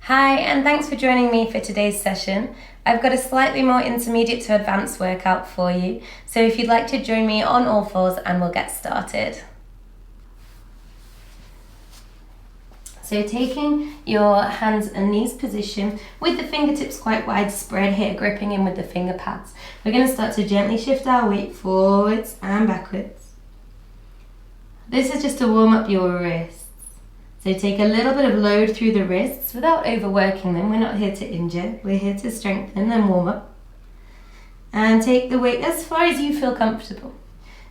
Hi, and thanks for joining me for today's session. I've got a slightly more intermediate to advanced workout for you, so if you'd like to join me on all fours and we'll get started. So taking your hands and knees position with the fingertips quite wide spread here, gripping in with the finger pads. We're going to start to gently shift our weight forwards and backwards. This is just to warm up your wrists. So take a little bit of load through the wrists without overworking them. We're not here to injure, we're here to strengthen and warm up. And take the weight as far as you feel comfortable.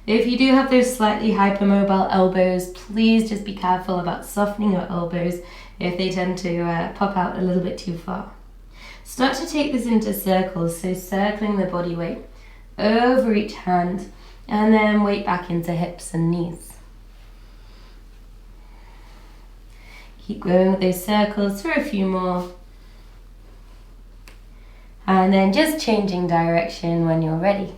If you do have those slightly hypermobile elbows, please just be careful about softening your elbows if they tend to pop out a little bit too far. Start to take this into circles, so circling the body weight over each hand and then weight back into hips and knees. Keep going with those circles for a few more. And then just changing direction when you're ready.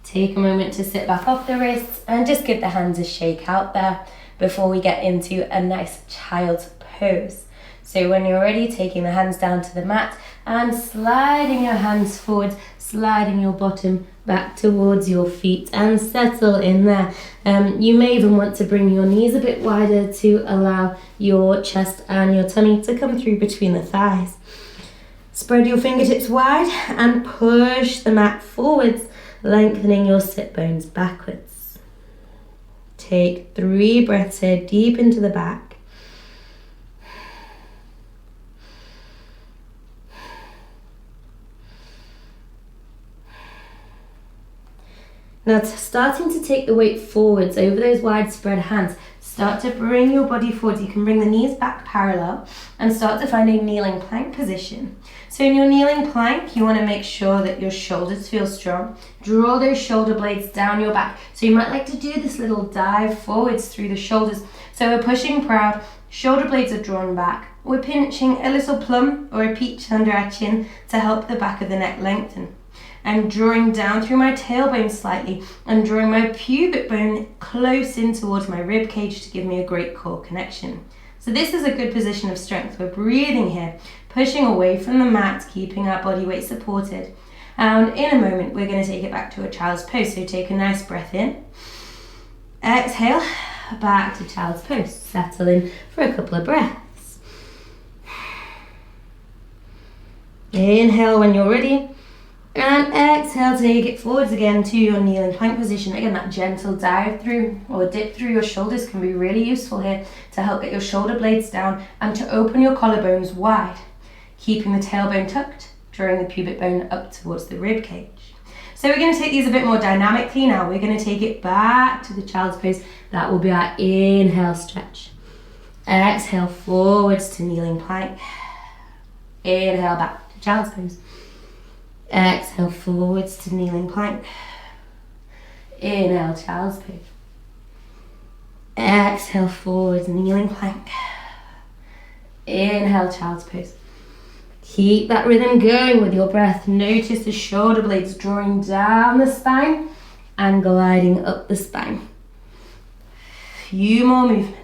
Take a moment to sit back off the wrists and just give the hands a shake out there before we get into a nice child's pose. So when you're ready, taking the hands down to the mat and sliding your hands forwards, sliding your bottom back towards your feet and settle in there. You may even want to bring your knees a bit wider to allow your chest and your tummy to come through between the thighs. Spread your fingertips wide and push the mat forwards, lengthening your sit bones backwards. Take 3 breaths here, deep into the back. Now, starting to take the weight forwards over those wide spread hands, start to bring your body forward. You can bring the knees back parallel and start to find a kneeling plank position. So in your kneeling plank, you want to make sure that your shoulders feel strong. Draw those shoulder blades down your back. So you might like to do this little dive forwards through the shoulders. So we're pushing proud, shoulder blades are drawn back. We're pinching a little plum or a peach under our chin to help the back of the neck lengthen. I'm drawing down through my tailbone slightly and drawing my pubic bone close in towards my rib cage to give me a great core connection. So this is a good position of strength. We're breathing here, pushing away from the mat, keeping our body weight supported. And in a moment, we're going to take it back to a child's pose. So take a nice breath in. Exhale, back to child's pose. Settle in for a couple of breaths. Inhale when you're ready. And exhale, take it forwards again to your kneeling plank position. Again, that gentle dive through or dip through your shoulders can be really useful here to help get your shoulder blades down and to open your collarbones wide, keeping the tailbone tucked, drawing the pubic bone up towards the rib cage. So we're going to take these a bit more dynamically now. We're going to take it back to the child's pose. That will be our inhale stretch. Exhale forwards to kneeling plank. Inhale back to child's pose. Exhale forwards to kneeling plank. Inhale, child's pose. Exhale forwards, kneeling plank. Inhale, child's pose. Keep that rhythm going with your breath. Notice the shoulder blades drawing down the spine and gliding up the spine. Few more movements.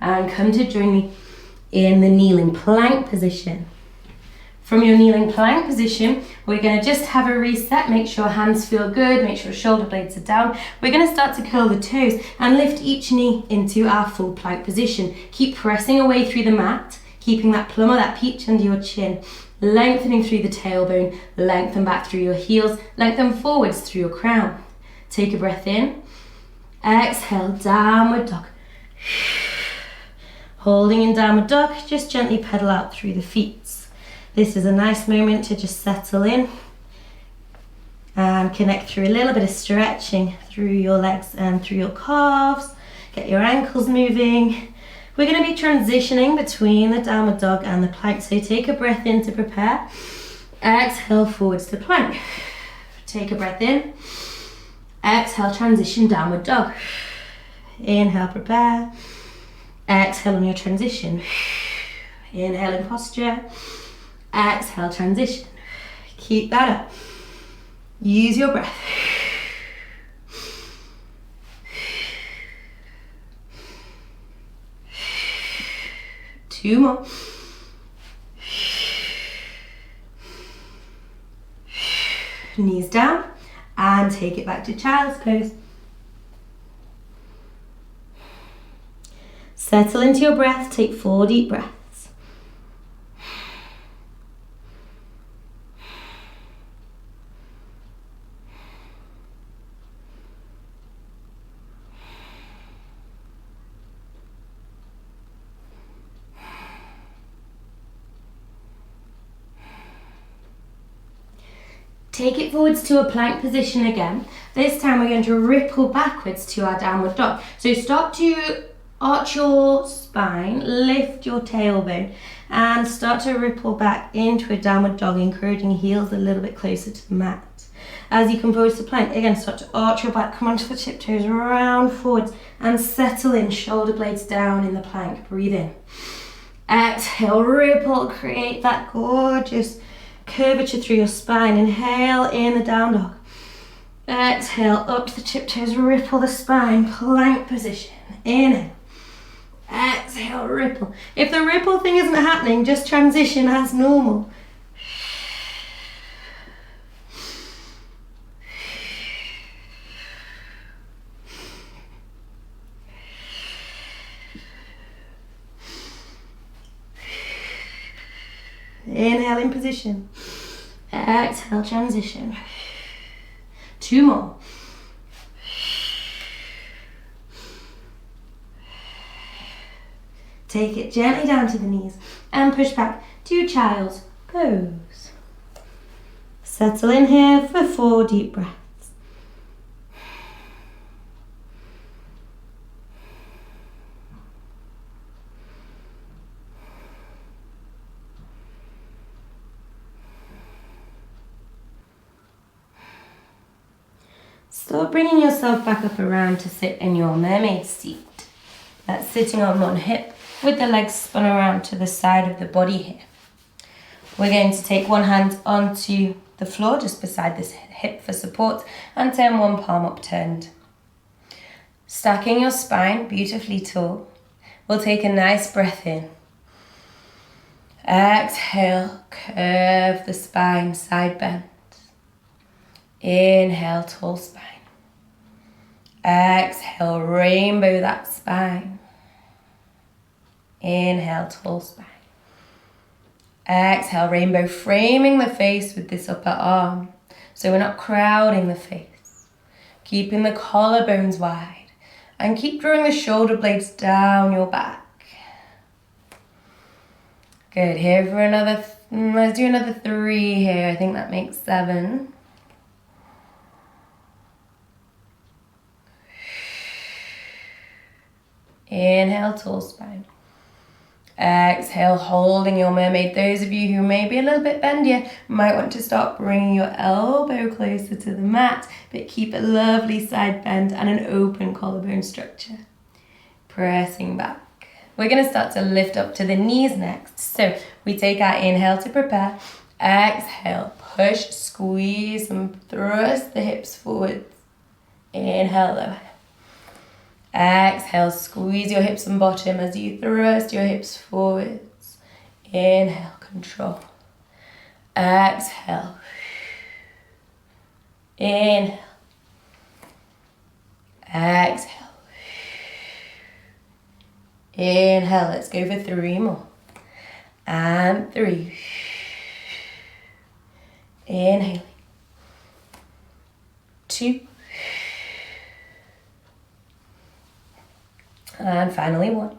And come to join me in the kneeling plank position. From your kneeling plank position, we're going to just have a reset. Make sure hands feel good, make sure shoulder blades are down. We're going to start to curl the toes and lift each knee into our full plank position. Keep pressing away through the mat, keeping that plum or that peach under your chin, lengthening through the tailbone, lengthen back through your heels, lengthen forwards through your crown. Take a breath in, exhale, downward dog. Holding in downward dog, just gently pedal out through the feet. This is a nice moment to just settle in and connect through a little bit of stretching through your legs and through your calves. Get your ankles moving. We're going to be transitioning between the downward dog and the plank. So take a breath in to prepare. Exhale forwards to plank. Take a breath in. Exhale, transition downward dog. Inhale, prepare. Exhale on your transition. Inhale in posture. Exhale, transition. Keep that up. Use your breath. 2 more. Knees down and take it back to child's pose. Settle into your breath, take 4 deep breaths. Take it forwards to a plank position again. This time we're going to ripple backwards to our downward dog. So start to arch your spine, lift your tailbone, and start to ripple back into a downward dog, encouraging heels a little bit closer to the mat. As you come forwards to plank, again, start to arch your back, come onto the tiptoes, round forwards, and settle in, shoulder blades down in the plank. Breathe in. Exhale, ripple, create that gorgeous curvature through your spine. Inhale in the down dog. Exhale, up to the tiptoes, ripple the spine, plank position. Inhale. Exhale, ripple. If the ripple thing isn't happening, just transition as normal. Inhale in position. Exhale, transition. 2 more. Take it gently down to the knees and push back to child's pose. Settle in here for 4 deep breaths. Start bringing yourself back up around to sit in your mermaid seat. That's sitting on one hip with the legs spun around to the side of the body here. We're going to take one hand onto the floor just beside this hip for support and turn one palm upturned. Stacking your spine beautifully tall. We'll take a nice breath in. Exhale, curve the spine, side bend. Inhale, tall spine. Exhale, rainbow that spine. Inhale, tall spine. Exhale, rainbow, framing the face with this upper arm. So we're not crowding the face. Keeping the collarbones wide. And keep drawing the shoulder blades down your back. Good, here for another, let's do another 3 here. I think that makes 7. Inhale, tall spine. Exhale, holding your mermaid. Those of you who may be a little bit bendier might want to start bringing your elbow closer to the mat, but keep a lovely side bend and an open collarbone structure. Pressing back. We're going to start to lift up to the knees next. So we take our inhale to prepare. Exhale, push, squeeze and thrust the hips forward. Inhale, lower. Exhale, squeeze your hips and bottom as you thrust your hips forwards. Inhale, control. Exhale. Inhale. Exhale. Inhale, let's go for 3 more. And 3. Inhaling. 2. And finally 1.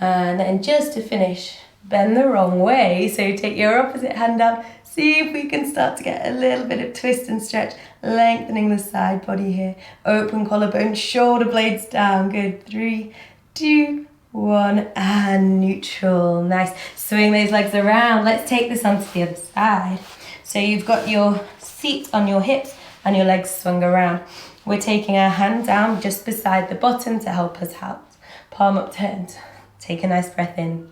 And then just to finish, bend the wrong way. So take your opposite hand down. See if we can start to get a little bit of twist and stretch, lengthening the side body here. Open collarbone, shoulder blades down. Good. 3, 2, 1, and neutral. Nice. Swing those legs around. Let's take this onto the other side. So you've got your seat on your hips and your legs swung around. We're taking our hand down just beside the bottom to help us out. Palm upturned. Take a nice breath in.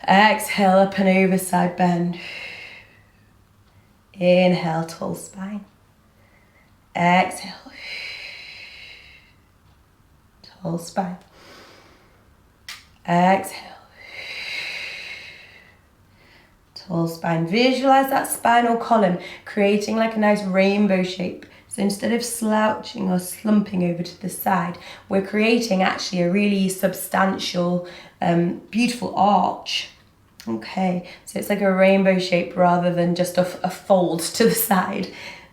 Exhale, up and over, side bend. Inhale, tall spine. Exhale. Tall spine. Exhale. Tall spine. Visualize that spinal column creating like a nice rainbow shape. So instead of slouching or slumping over to the side, we're creating actually a really substantial, beautiful arch. Okay, so it's like a rainbow shape rather than just a fold to the side.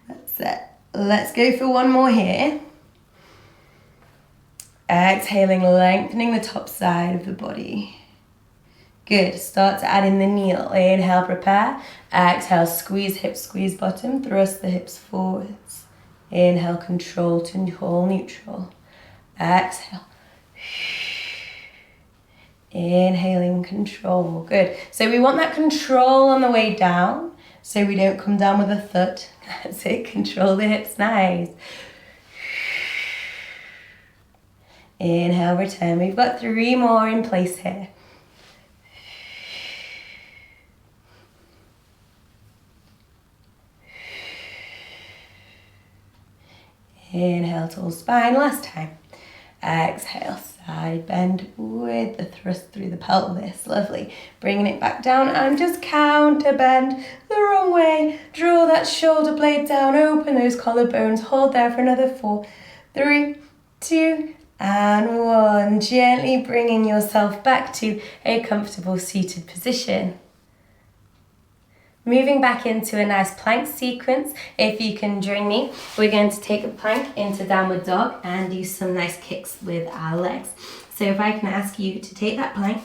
That's it. Let's go for one more here. Exhaling, lengthening the top side of the body. Good. Start to add in the kneel. Inhale, prepare. Exhale, squeeze hips, squeeze bottom. Thrust the hips forwards. Inhale, control to whole neutral. Exhale. Inhaling, control. Good. So we want that control on the way down so we don't come down with a thud. That's it. Control the hips. Nice. Inhale, return. We've got 3 more in place here. Inhale, tall spine. Last time. Exhale, side bend with the thrust through the pelvis. Lovely. Bringing it back down and just counter bend the wrong way. Draw that shoulder blade down. Open those collarbones. Hold there for another 4, 3, 2, and 1. Gently bringing yourself back to a comfortable seated position. Moving back into a nice plank sequence. If you can join me, we're going to take a plank into downward dog and do some nice kicks with our legs. So if I can ask you to take that plank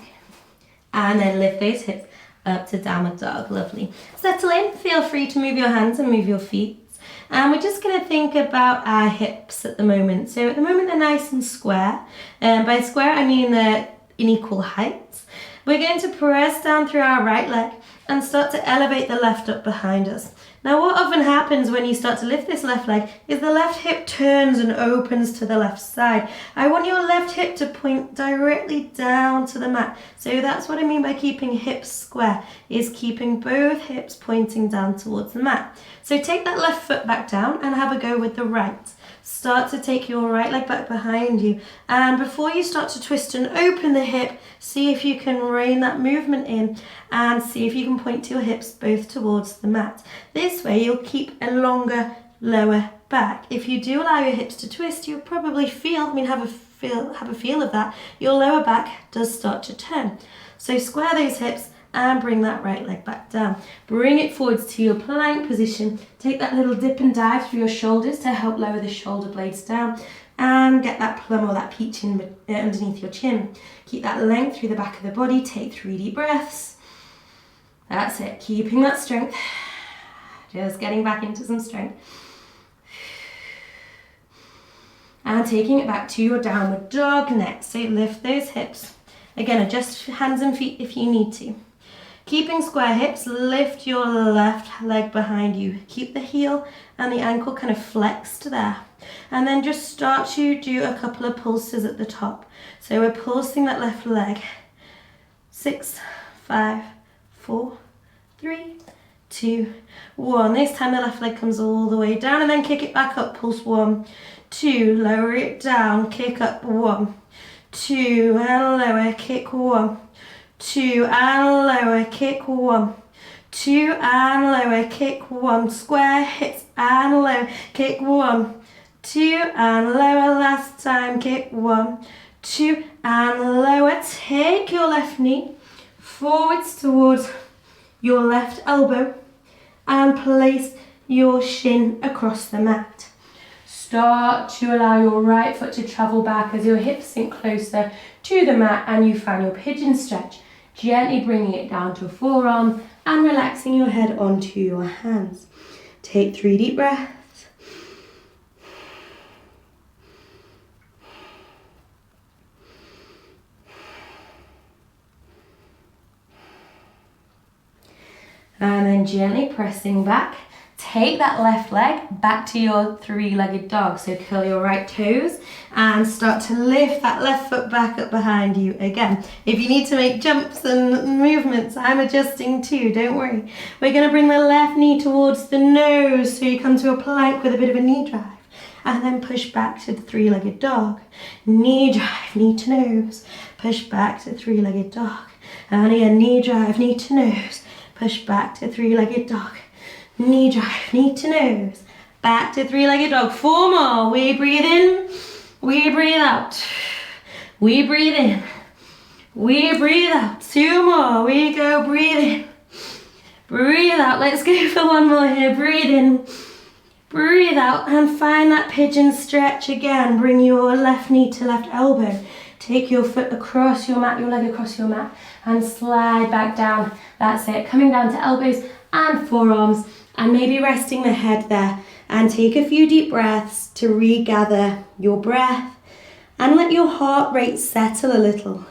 and then lift those hips up to downward dog. Lovely. Settle in. Feel free to move your hands and move your feet. And we're just going to think about our hips at the moment. So at the moment they're nice and square. By square I mean they're in equal heights. We're going to press down through our right leg and start to elevate the left up behind us. Now what often happens when you start to lift this left leg is the left hip turns and opens to the left side. I want your left hip to point directly down to the mat. So that's what I mean by keeping hips square, is keeping both hips pointing down towards the mat. So take that left foot back down and have a go with the right. Start to take your right leg back behind you. And before you start to twist and open the hip, see if you can rein that movement in and see if you can point to your hips both towards the mat. This way you'll keep a longer lower back. If you do allow your hips to twist, you'll probably have a feel of that. Your lower back does start to turn. So square those hips and bring that right leg back down. Bring it forwards to your plank position. Take that little dip and dive through your shoulders to help lower the shoulder blades down and get that plum or that peach underneath your chin. Keep that length through the back of the body. Take 3 deep breaths. That's it. Keeping that strength. Just getting back into some strength. And taking it back to your downward dog next. So lift those hips. Again, adjust hands and feet if you need to. Keeping square hips, lift your left leg behind you. Keep the heel and the ankle kind of flexed there. And then just start to do a couple of pulses at the top. So we're pulsing that left leg. 6, 5, 4, 3, 2, 1. This time the left leg comes all the way down and then kick it back up. Pulse 1, 2, lower it down, kick up 1, 2, and lower, kick 1, 2, and lower, kick 1, 2, and lower, kick 1, square hips, and lower, kick 1, 2, and lower, last time, kick 1, 2, and lower. Take your left knee forwards towards your left elbow and place your shin across the mat. Start to allow your right foot to travel back as your hips sink closer to the mat and you find your pigeon stretch. Gently bringing it down to a forearm and relaxing your head onto your hands. Take 3 deep breaths. And then gently pressing back, take that left leg back to your three-legged dog. So curl your right toes and start to lift that left foot back up behind you again. If you need to make jumps and movements, I'm adjusting too, don't worry. We're going to bring the left knee towards the nose so you come to a plank with a bit of a knee drive. And then push back to the three-legged dog. Knee drive, knee to nose. Push back to three-legged dog. And again, knee drive, knee to nose. Push back to three-legged dog. Knee drive, knee to nose. Back to three-legged dog. 4 more. We breathe in. We breathe out. We breathe in. We breathe out. 2 more. We go. Breathe in. Breathe out. Let's go for 1 more here. Breathe in. Breathe out and find that pigeon stretch again. Bring your left knee to left elbow. Take your foot across your mat, your leg across your mat, and slide back down. That's it. Coming down to elbows and forearms, and maybe resting the head there. And take a few deep breaths to regather your breath and let your heart rate settle a little.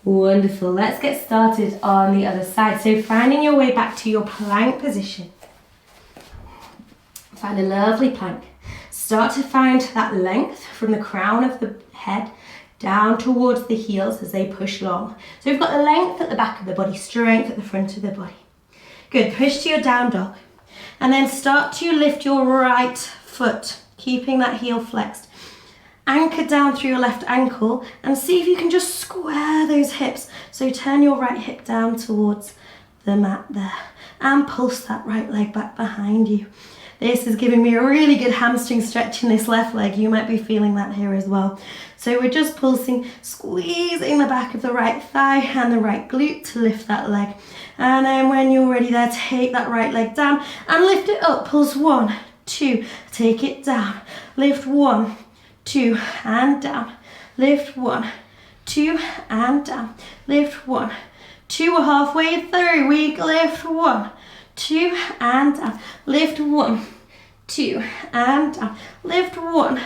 Wonderful. Let's get started on the other side. So finding your way back to your plank position. Find a lovely plank. Start to find that length from the crown of the head down towards the heels as they push long. So we've got the length at the back of the body, strength at the front of the body. Good. Push to your down dog. And then start to lift your right foot, keeping that heel flexed. Anchor down through your left ankle and see if you can just square those hips. So turn your right hip down towards the mat there and pulse that right leg back behind you. This is giving me a really good hamstring stretch in this left leg. You might be feeling that here as well. So we're just pulsing, squeezing the back of the right thigh and the right glute to lift that leg. And then when you're ready there, take that right leg down and lift it up. Pulse 1, 2, take it down. Lift 1, 2 and down. Lift 1, 2 and down. Lift 1, 2. We're halfway through. We lift 1, 2 and down. Lift 1, 2 and down. Lift 1,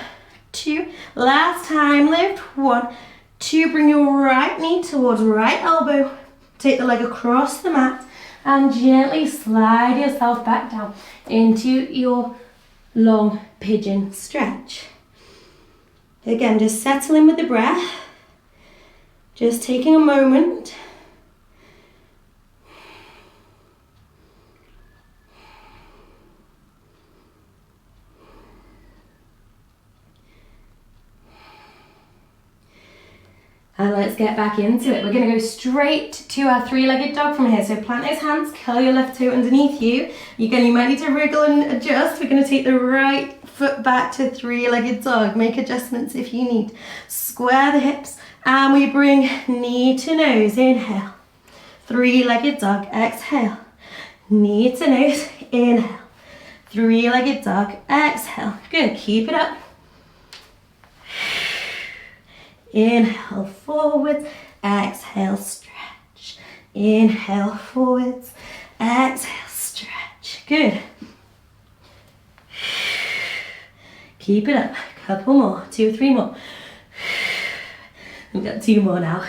2. Last time. Lift 1, 2. Bring your right knee towards right elbow. Take the leg across the mat and gently slide yourself back down into your long pigeon stretch. Again, just settle in with the breath. Just taking a moment. And let's get back into it. We're going to go straight to our three-legged dog from here. So plant those hands, curl your left toe underneath you. Again, you might need to wriggle and adjust. We're going to take the right foot back to three-legged dog. Make adjustments if you need. Square the hips and we bring knee to nose. Inhale. Three-legged dog. Exhale. Knee to nose. Inhale. Three-legged dog. Exhale. Good. Keep it up. Inhale forwards, exhale stretch. Inhale forwards, exhale stretch. Good. Keep it up. Couple more, 2 or 3 more. We've got 2 more now.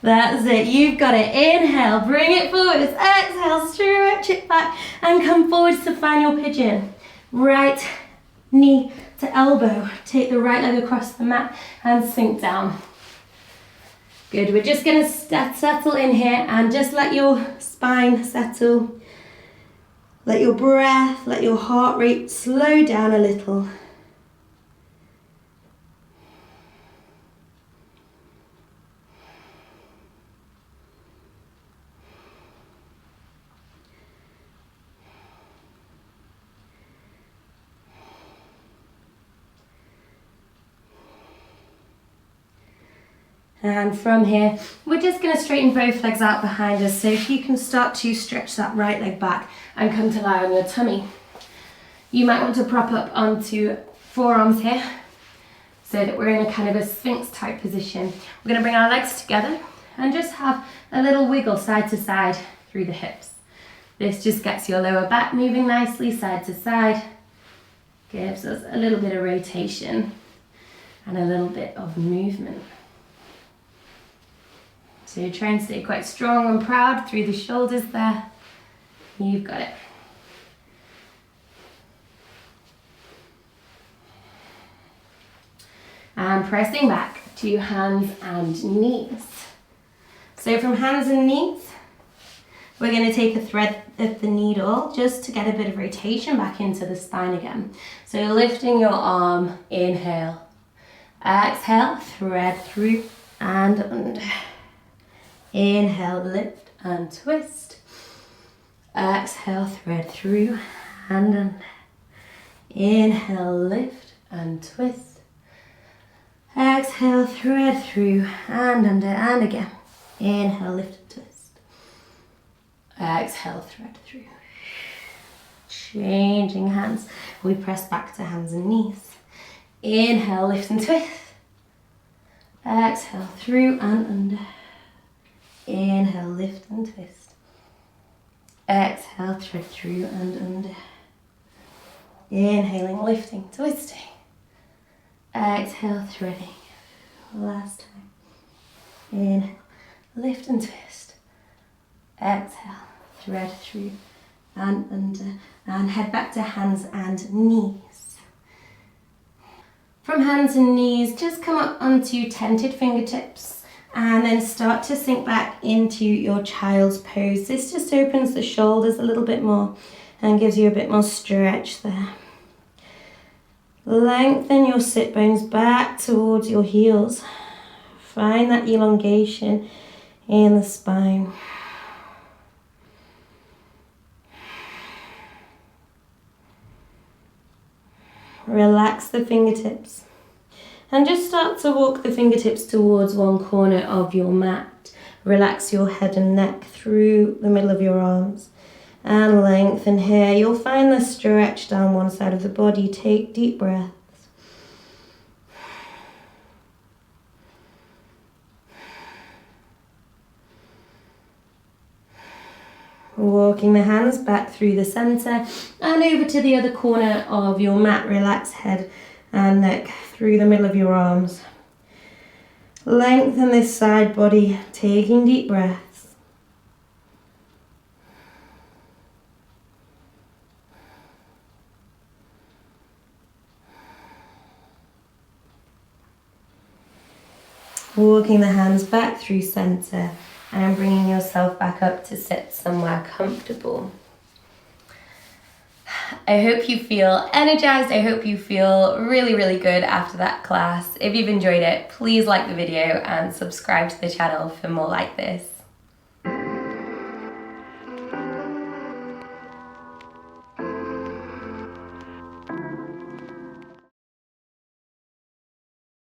That's it. You've got it. Inhale, bring it forwards. Exhale, stretch it back and come forwards to find your pigeon. Right knee to elbow. Take the right leg across the mat and sink down. Good. We're just going to settle in here and just let your spine settle. Let your breath, let your heart rate slow down a little. And from here, we're just going to straighten both legs out behind us. So if you can start to stretch that right leg back and come to lie on your tummy. You might want to prop up onto forearms here so that we're in a kind of a sphinx type position. We're going to bring our legs together and just have a little wiggle side to side through the hips. This just gets your lower back moving nicely side to side, gives us a little bit of rotation and a little bit of movement. So try and stay quite strong and proud through the shoulders there. You've got it. And pressing back to hands and knees. So from hands and knees, we're going to take a thread of the needle just to get a bit of rotation back into the spine again. So lifting your arm, inhale. Exhale, thread through and under. Inhale, lift and twist. Exhale, thread through and under. Inhale, lift and twist. Exhale, thread through and under, and again. Inhale, lift and twist. Exhale, thread through. Changing hands. We press back to hands and knees. Inhale, lift and twist. Exhale, through and under. Inhale, lift and twist. Exhale, thread through and under. Inhaling, lifting, twisting. Exhale, threading. Last time. Inhale, lift and twist. Exhale, thread through and under. And head back to hands and knees. From hands and knees, just come up onto tented fingertips and then start to sink back into your child's pose. This just opens the shoulders a little bit more and gives you a bit more stretch there. Lengthen your sit bones back towards your heels. Find that elongation in the spine. Relax the fingertips and just start to walk the fingertips towards one corner of your mat. Relax your head and neck through the middle of your arms and lengthen here. You'll find the stretch down one side of the body. Take deep breaths. Walking the hands back through the center and over to the other corner of your mat. Relax head and neck through the middle of your arms. Lengthen this side body, taking deep breaths. Walking the hands back through center and bringing yourself back up to sit somewhere comfortable. I hope you feel energized. I hope you feel really, really good after that class. If you've enjoyed it, please like the video and subscribe to the channel for more like this.